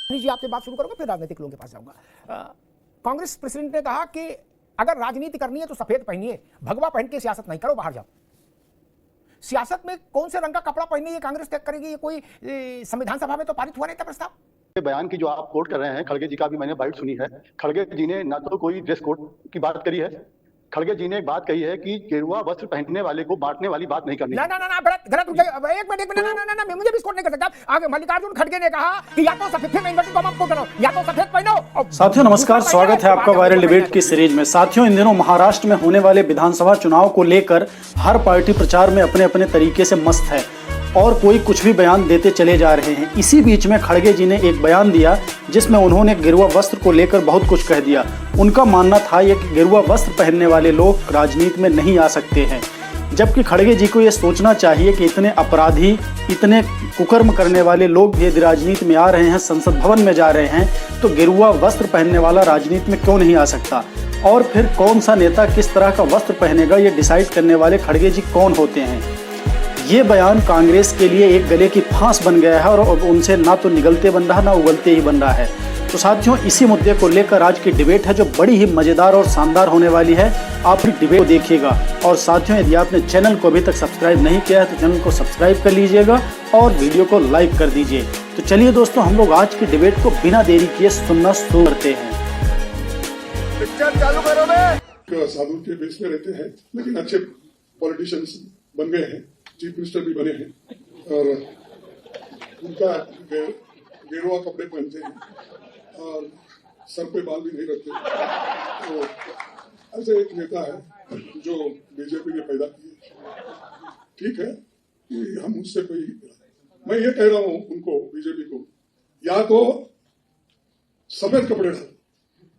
जी आपसे बात शुरू करूंगा फिर राजनीतिक लोगों के पास जाऊंगा। कांग्रेस प्रेसिडेंट ने कहा कि अगर राजनीति करनी है तो सफेद पहनिए, भगवा पहन के सियासत नहीं करो, बाहर जाओ। सियासत में कौन से रंग का कपड़ा पहनिए ये कांग्रेस तय करेगी। ये कोई संविधान सभा में तो पारित हुआ नहीं था प्रस्ताव। बयान की जो आप कोट कर रहे हैं, खड़गे जी का भी मैंने बाइट सुनी है। खड़गे जी ने ना तो कोई ड्रेस कोड की बात करी है, खड़गे जी ने एक बात कही है कि गेरुआ वस्त्र पहनने वाले को बांटने वाली बात नहीं करनी। ना ना ना गलत एक मिनट ना ना ना मुझे भी इसको नहीं कर सकता। आगे मल्लिकार्जुन खड़गे ने कहा कि या तो सफेद में इन्वर्टेड कॉमा आपको करो, या तो सफेद पहनो। साथियों नमस्कार, स्वागत है आपका वायरल डिबेट की सीरीज में। साथियों इन दिनों महाराष्ट्र में होने वाले विधानसभा चुनाव को लेकर हर पार्टी प्रचार में अपने अपने तरीके से मस्त है और कोई कुछ भी बयान देते चले जा रहे हैं। इसी बीच में खड़गे जी ने एक बयान दिया जिसमें उन्होंने गेरुआ वस्त्र को लेकर बहुत कुछ कह दिया। उनका मानना था ये कि गेरुआ वस्त्र पहनने वाले लोग राजनीति में नहीं आ सकते हैं, जबकि खड़गे जी को ये सोचना चाहिए कि इतने अपराधी, इतने कुकर्म करने वाले लोग भी यदि राजनीति में आ रहे हैं, संसद भवन में जा रहे हैं, तो गेरुआ वस्त्र पहनने वाला राजनीति में क्यों नहीं आ सकता। और फिर कौन सा नेता किस तरह का वस्त्र पहनेगा ये डिसाइड करने वाले खड़गे जी कौन होते हैं। ये बयान कांग्रेस के लिए एक गले की फांस बन गया है और उनसे ना तो निगलते बन रहा ना उगलते ही बन रहा है। तो साथियों इसी मुद्दे को लेकर आज की डिबेट है जो बड़ी ही मजेदार और शानदार होने वाली है। आप डिबेट को देखिएगा और साथियों यदि आपने चैनल को अभी तक सब्सक्राइब नहीं किया है तो चैनल को सब्सक्राइब कर लीजिएगा और वीडियो को लाइक कर दीजिए। तो चलिए दोस्तों हम लोग आज की डिबेट को बिना देरी किए सुनना शुरू करते हैं। पिक्चर चालू करो बे। साधु के बेस में रहते हैं लेकिन अच्छे पॉलिटिशियंस बन गए हैं, चीफ मिनिस्टर भी बने हैं और उनका गेरुआ कपड़े पहनते हैं और सर पे बाल भी नहीं रखते। तो ऐसे एक नेता है जो बीजेपी ने पैदा किए। ठीक है कि हम उससे कोई, मैं ये कह रहा हूं उनको, बीजेपी को, या तो सफेद कपड़े डाल,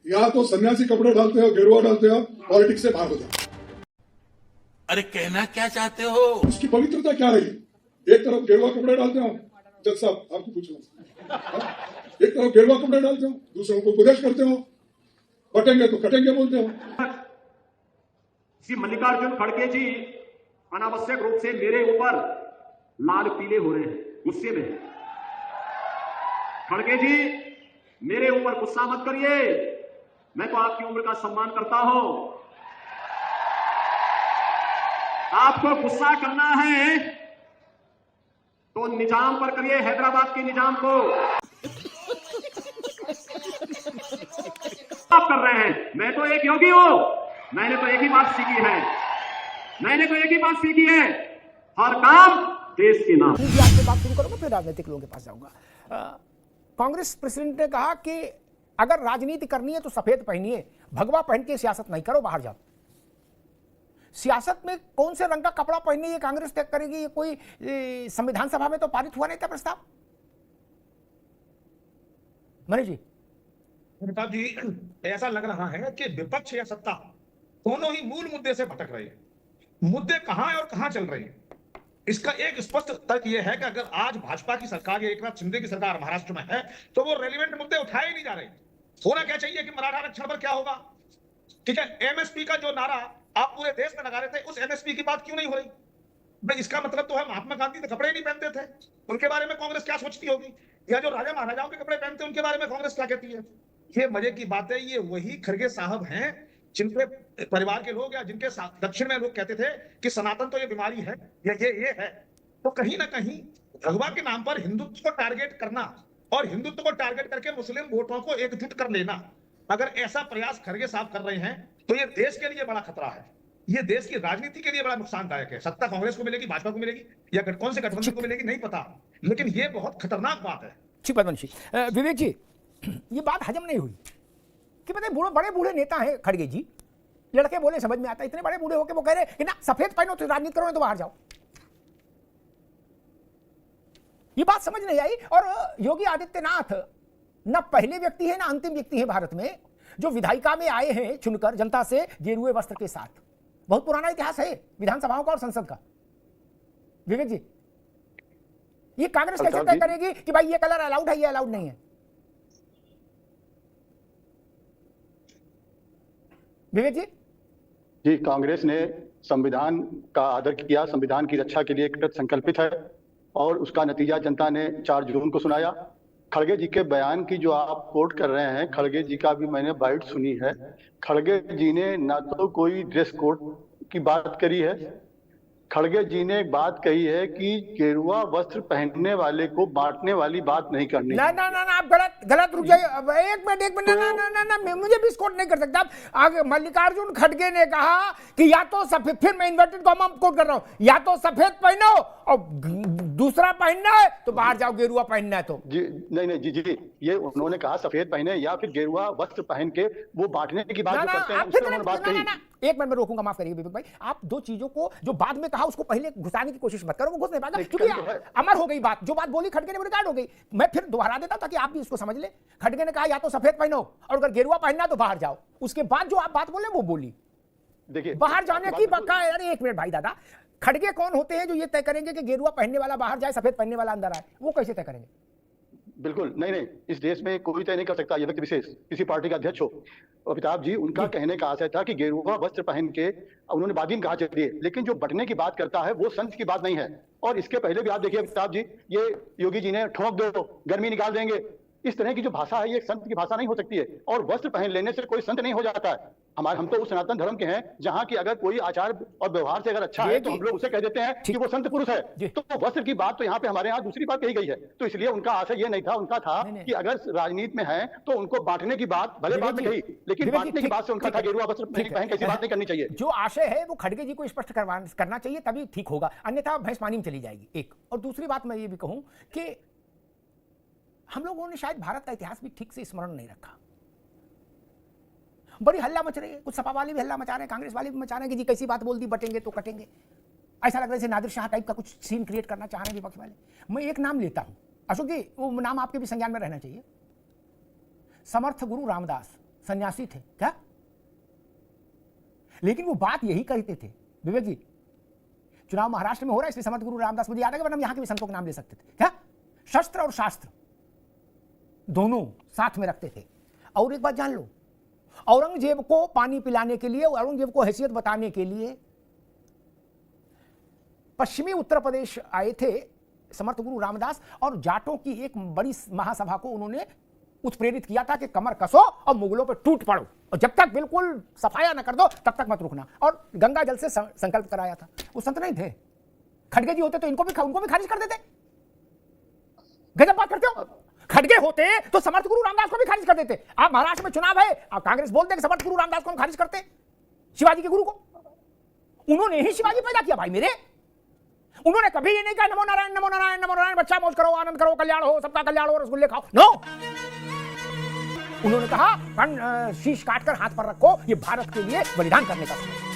या तो सन्यासी कपड़े डालते हो, गेरुआ डालते हो, पॉलिटिक्स से बाहर हो जाओ। अरे कहना क्या चाहते हो? उसकी पवित्रता क्या रही? एक तरफ गेरुआ कपड़े डालते हो, जज साहब आपको पूछ रहा हूं, एक तरफ गेरुआ कपड़े डालते हो, दूसरों को उपदेश करते हो, बटेंगे तो कटेंगे बोलते हो। श्री मल्लिकार्जुन खड़गे जी अनावश्यक रूप से मेरे ऊपर लाल पीले हो रहे हैं, गुस्से में। खड़गे जी मेरे ऊपर गुस्सा मत करिए, मैं तो आपकी उम्र का सम्मान करता हूं। आपको गुस्सा करना है तो निजाम पर करिए, हैदराबाद के निजाम को। आप कर रहे हैं, मैं तो एक योगी हूं, मैंने तो एक ही बात सीखी है, मैंने तो एक ही बात सीखी है, हर काम देश के नाम। जी आपसे बात शुरू करूंगा फिर राजनीतिक लोगों के पास जाऊंगा। कांग्रेस प्रेसिडेंट ने कहा कि अगर राजनीति करनी है तो सफेद पहनिए, भगवा पहन के सियासत नहीं करो, बाहर जाओ। सियासत में कौन से रंग का कपड़ा पहनने ये कांग्रेस तय करेगी। ये कोई संविधान सभा में तो पारित हुआ नहीं था प्रस्ताव। मनीष जी। प्रताप जी, ऐसा लग रहा है कि विपक्ष या सत्ता दोनों ही मूल मुद्दे से भटक रहे हैं। मुद्दे कहां है और कहां चल रहे हैं, इसका एक स्पष्ट तर्क यह है कि अगर आज भाजपा की सरकार या एकनाथ शिंदे की सरकार महाराष्ट्र में है तो वो रेलिवेंट मुद्दे उठाए ही नहीं जा रहे। होना क्या चाहिए कि मराठा आरक्षण पर क्या होगा, ठीक है, एमएसपी का जो नारा आप पूरे देश में लगा रहे थे, उस एमएसपी की बात क्यों नहीं हो रही भाई? इसका मतलब तो है महात्मा गांधी तो कपड़े नहीं पहनते थे, उनके बारे में कांग्रेस क्या सोचती होगी, या जो राजा महाराजाओं के कपड़े पहनते हैं उनके बारे में कांग्रेस क्या कहती है। ये मजे की बात है, ये वही खड़गे साहब हैं जिनके परिवार के लोग या जिनके दक्षिण में लोग कहते थे कि सनातन तो ये बीमारी है या ये है। तो कहीं ना कहीं भगवा के नाम पर हिंदुत्व को टारगेट करना और हिंदुत्व को टारगेट करके मुस्लिम वोटरों को एकजुट कर लेना, अगर ऐसा प्रयास खड़गे साहब कर रहे हैं तो ये देश के लिए बड़ा खतरा है, ये देश की राजनीति के लिए बड़ा नुकसानदायक है। सत्ता कांग्रेस को मिलेगी, भाजपा को मिलेगी या कौन से गठबंधन को मिलेगी नहीं पता, लेकिन ये बहुत खतरनाक बात है। ठीक पद्मश्री। विवेक जी, ये बात हजम नहीं हुई कि पता है बड़े बूढ़े नेता हैं खड़गे जी, लड़के बोले समझ में आता है, इतने बड़े बूढ़े होके वो कह रहे कि ना सफेद पहनो तो राजनीति करो, तो बाहर जाओ। ये बात समझ नहीं आई। और योगी आदित्यनाथ ना पहले व्यक्ति है ना अंतिम व्यक्ति है भारत में जो विधायिका में आए हैं चुनकर जनता से गेरुए वस्त्र के साथ। बहुत पुराना इतिहास है विधानसभाओं का और संसद का। विवेक जी, ये कांग्रेस कैसे तय करेगी कि भाई ये कलर अलाउड है, ये अलाउड नहीं है? विवेक जी। जी, कांग्रेस ने संविधान का आदर किया, संविधान की रक्षा के लिए कृत संकल्पित है और उसका नतीजा जनता ने 4 जून को सुनाया। खड़गे जी के बयान की जो आप कोट कर रहे हैं, खड़गे जी का भी मैंने बाइट सुनी है। खड़गे जी ने ना तो कोई ड्रेस कोड की बात करी है, खड़गे जी ने एक बात कही है कि गेरुआ वस्त्र पहनने वाले को बांटने वाली बात नहीं करनी। ना ना ना ना, आप गलत रुक जाइए। अब एक मिनट ना ना ना ना, मैं मुझे भी कोट नहीं कर सकता। आगे मल्लिकार्जुन खड़गे ने कहा कि या तो सफेद, फिर मैं इन्वर्टेड कॉमा कोट कर रहा हूं, या तो सफेद पहनो और दूसरा पहनना है तो बाहर जाओ, गेरुआ पहनना है तो। जी नहीं जी जी, ये उन्होंने कहा सफेद पहने या फिर गेरुआ वस्त्र पहन के वो बांटने की बात जो करते हैं, उस पर उन्होंने बात कही। एक मिनट में रोकूंगा, माफ करिए विवेक भाई, आप दो चीजों को जो बाद में कहा उसको पहले घुसाने की कोशिश मत करो, वो घुस नहीं पाएगा क्योंकि अमर हो गई बात। जो बात बोली खड़गे ने वो रिकॉर्ड हो गई, मैं फिर दोहरा देता ताकि आप भी इसको समझ ले। खड़गे ने कहा या तो सफेद पहनो और अगर गेरुआ पहनना तो बाहर जाओ। उसके बाद जो आप बात बोले वो बोली, देखिए बाहर जाने की बका। अरे एक मिनट भाई दादा, खड़गे कौन होते हैं जो ये तय करेंगे कि गेरुआ पहनने वाला बाहर जाए, सफेद पहनने वाला अंदर आए? वो कैसे तय करेंगे? बिल्कुल नहीं, इस देश में कोई तय नहीं कर सकता, ये व्यक्ति विशेष किसी पार्टी का अध्यक्ष हो। अमिताभ जी, उनका कहने का आशय था कि गेरुआ वस्त्र पहन के, उन्होंने बाद ही कहा चलिए, लेकिन जो बटने की बात करता है वो संत की बात नहीं है। और इसके पहले भी आप देखिए अमिताभ जी, ये योगी जी ने ठोक दो गर्मी निकाल देंगे, इस तरह की जो भाषा है ये संत की भाषा नहीं हो सकती है। और वस्त्र पहन लेने से कोई संत नहीं हो जाता है। हम तो उस सनातन धर्म के हैं जहां की अगर कोई आचार और व्यवहार से अगर अच्छा है तो हम लोग उसे कह देते हैं कि वो संत पुरुष है। तो वस्त्र की बात तो यहाँ पे हमारे यहाँ दूसरी बात कही गई है। तो इसलिए उनका आशय ये नहीं था, उनका था कि अगर राजनीति में है तो उनको बांटने की बात भले बात में कही, लेकिन बांटने की बात से उनका था गेरुआ वस्त्र पहन कैसी बात नहीं करनी चाहिए। जो आशय है वो खड़गे जी को स्पष्ट करना चाहिए, तभी ठीक होगा, अन्यथा भैंस पानी में चली जाएगी। एक और दूसरी बात मैं ये भी कहूं कि हम लोगों ने शायद भारत का इतिहास भी ठीक से स्मरण नहीं रखा। बड़ी हल्ला मच रही है, कुछ सपा वाले भी हल्ला मचा रहे हैं, कांग्रेस वाले भी मचा रहे हैं कि जी कैसी बात बोल दी, बटेंगे तो कटेंगे। ऐसा लग रहा है जैसे नादिर शाह टाइप का कुछ सीन क्रिएट करना चाह रहे हैं विपक्ष वाले। मैं एक नाम लेता हूं अशोक जी, वो नाम आपके भी संज्ञान में रहना चाहिए। समर्थ गुरु रामदास सन्यासी थे क्या? लेकिन वो बात यही कहते थे विवेक जी, चुनाव महाराष्ट्र में हो रहा है इसलिए समर्थ गुरु रामदास, मुझे याद है, वरना हम यहां के भी संतों के नाम ले सकते थे क्या? शस्त्र और शास्त्र दोनों साथ में रखते थे। और एक बात जान लो, औरंगजेब को पानी पिलाने के लिए, औरंगजेब को हैसियत बताने के लिए पश्चिमी उत्तर प्रदेश आए थे समर्थ गुरु रामदास, और जाटों की एक बड़ी महासभा को उन्होंने उत्प्रेरित किया था कि कमर कसो और मुगलों पर टूट पड़ो, और जब तक बिल्कुल सफाया न कर दो तब तक मत रुकना। और गंगा जल से संकल्प कराया था। वो संत नहीं थे। खड़गे जी होते तो उनको भी खारिज कर देते। गजब बात करते हो। खड़गे होते तो समर्थ गुरु रामदास को भी खारिज कर देते। आप महाराष्ट्र में चुनाव है, कांग्रेस बोलते कि समर्थ गुरु रामदास को हम खारिज करते, शिवाजी के गुरु को। उन्होंने ही शिवाजी पैदा किया भाई मेरे। उन्होंने कभी ये नहीं कहा नमो नारायण नमो नारायण नमो नारायण, बच्चा मौज करो, आनंद करो, कल्याण हो, सबका कल्याण हो, रसगुल्ले खाओ। नो, उन्होंने कहा शीश काटकर हाथ पर रखो, ये भारत के लिए बलिदान करने का समय।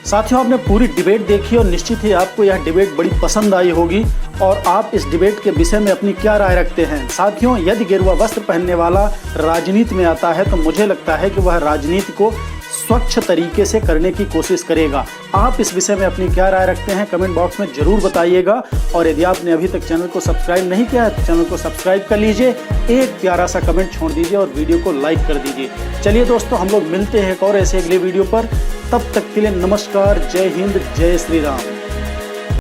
साथियों, आपने पूरी डिबेट देखी और निश्चित ही आपको यह डिबेट बड़ी पसंद आई होगी, और आप इस डिबेट के विषय में अपनी क्या राय रखते हैं। साथियों, यदि गेरुआ वस्त्र पहनने वाला राजनीति में आता है तो मुझे लगता है कि वह राजनीति को स्वच्छ तरीके से करने की कोशिश करेगा। आप इस विषय में अपनी क्या राय रखते हैं कमेंट बॉक्स में जरूर बताइएगा। और यदि आपने अभी तक चैनल को सब्सक्राइब नहीं किया है तो चैनल को सब्सक्राइब कर लीजिए, एक प्यारा सा कमेंट छोड़ दीजिए और वीडियो को लाइक कर दीजिए। चलिए दोस्तों, हम लोग मिलते हैं एक और ऐसे अगले वीडियो पर। तब तक के लिए नमस्कार, जय हिंद, जय श्री राम।